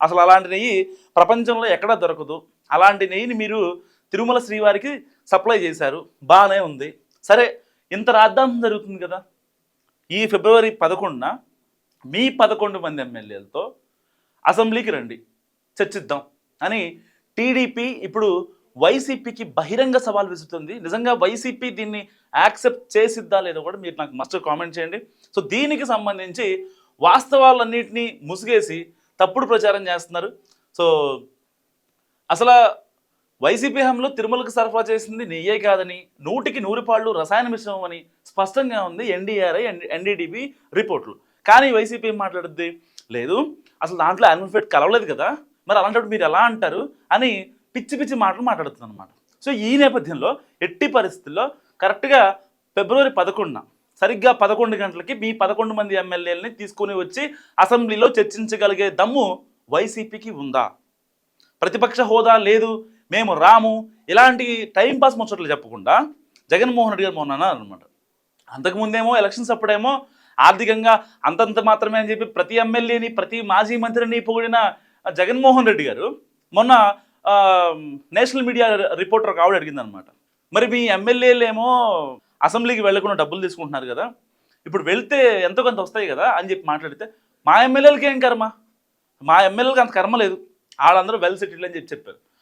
అసలు అలాంటి నెయ్యి ప్రపంచంలో ఎక్కడా దొరకదు. అలాంటి నెయ్యిని మీరు తిరుమల శ్రీవారికి సప్లై చేశారు. బాగానే ఉంది. సరే, ఇంత రాద్ధాంతం జరుగుతుంది కదా. ఈ ఫిబ్రవరి 11న మీ 11 మంది ఎమ్మెల్యేలతో అసెంబ్లీకి రండి, చర్చిద్దాం అని టీడీపీ ఇప్పుడు వైసీపీకి బహిరంగ సవాల్ విసురుతుంది. నిజంగా వైసీపీ దీన్ని యాక్సెప్ట్ చేసిద్దా లేదో కూడా మీరు నాకు మస్ట్ కామెంట్ చేయండి. సో దీనికి సంబంధించి వాస్తవాలన్నింటినీ ముసుగేసి తప్పుడు ప్రచారం చేస్తున్నారు. సో అసలు వైసీపీ హయాంలో తిరుమలకు సరఫరా చేసింది నెయ్యే కాదని, 100కి 100 పాళ్ళు రసాయన మిశ్రమం అని స్పష్టంగా ఉంది ఎన్డీఆర్ఐ ఎన్డీడీబీ రిపోర్ట్లు. కానీ వైసీపీ ఏం మాట్లాడుద్ది, లేదు అసలు దాంట్లో యానిమల్ ఫెట్ కలవలేదు కదా, మరి అలాంటప్పుడు మీరు ఎలా అంటారు అని పిచ్చి పిచ్చి మాటలు మాట్లాడుతుంది అనమాట. సో ఈ నేపథ్యంలో ఎట్టి పరిస్థితుల్లో కరెక్ట్గా ఫిబ్రవరి 11న సరిగ్గా 11 గంటలకి మీ 11 మంది ఎమ్మెల్యేలని తీసుకుని వచ్చి అసెంబ్లీలో చర్చించగలిగే దమ్ము వైసీపీకి ఉందా? ప్రతిపక్ష హోదా లేదు, మేము రాము, ఇలాంటి టైంపాస్ ముచ్చట్లు చెప్పకుండా జగన్మోహన్ రెడ్డి గారు మొన్న అన్నారనమాట. అంతకుముందేమో ఎలక్షన్స్ అప్పుడేమో ఆర్థికంగా అంతంత మాత్రమే అని చెప్పి ప్రతి ఎమ్మెల్యేని ప్రతి మాజీ మంత్రిని పొగిడిన జగన్మోహన్ రెడ్డి గారు మొన్న నేషనల్ మీడియా రిపోర్టర్ ఒక ఆవిడ అడిగిందనమాట, మరి మీ ఎమ్మెల్యేలు ఏమో అసెంబ్లీకి వెళ్లకుండా డబ్బులు తీసుకుంటున్నారు కదా, ఇప్పుడు వెళ్తే ఎంతో కొంత వస్తాయి కదా అని చెప్పి మాట్లాడితే, మా ఎమ్మెల్యేలకి ఏం కర్మ, మా ఎమ్మెల్యేలకి అంత కర్మ లేదు, వాళ్ళందరూ వెల్ సెటిల్డ్ అని చెప్పారు.